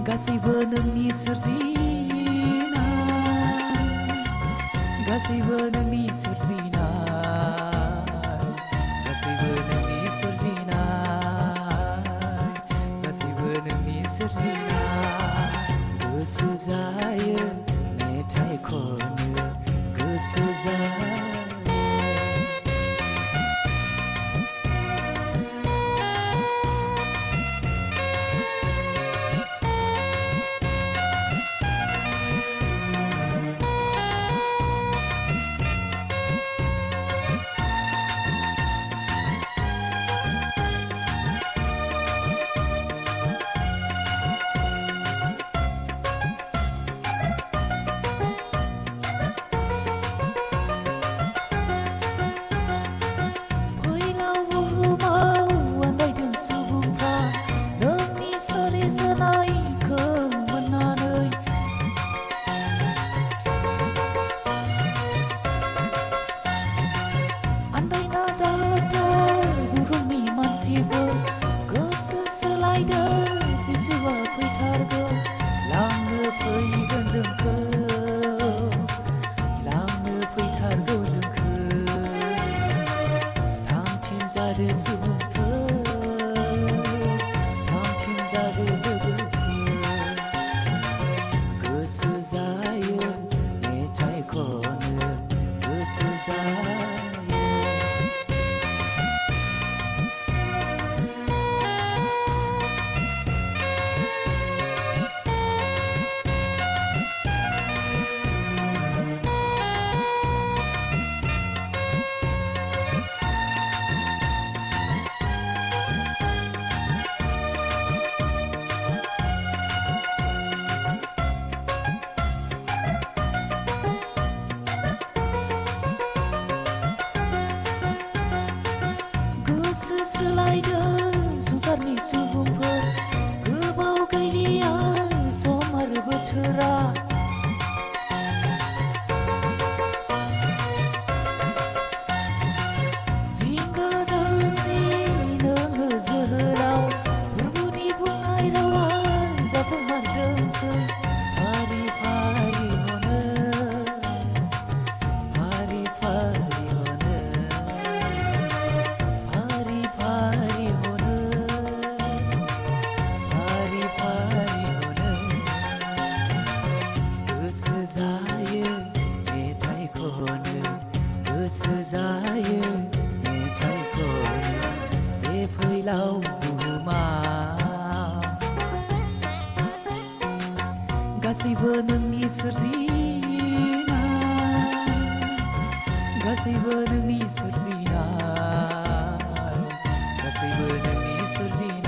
गासैबो नोंनि सोरजिनाय गासैबो नोंनि सोरजिनाय गासैबो नोंनि सोरजिनाय गासैबो नोंनि सोरजिनाय गोसो जायो मेथाइ खननो गोसो जायो गोसो सोलायदों जिसुआ फैथारगौ लांनो फैगोन जोंखौ लांनो फैथारगौ जोंखौ थामथिम जादो सुबुंफोर थामथिम जादो लोगोफोर गोसो जायो मेथाइ खननो गोसो जायो गोसो सोलायदों संसारनि सुबुंफोर गोबाव गैलिया सम आरो बोथोरा जिंगा दासि नोङो जोहोलाव प्रभुनि बुंनाय रावा जाफुंमारदोंसै फारि फारि हनो फारि फारि जायो मेथाइ खनो गोसो जायो मेथाइ खनो बे फैलाव बुहुमाव गासैबो नोंनि सोरजिनाय गासैबो नोंनि सोरजिनाय गासैबो नोंनि सोरजिनाय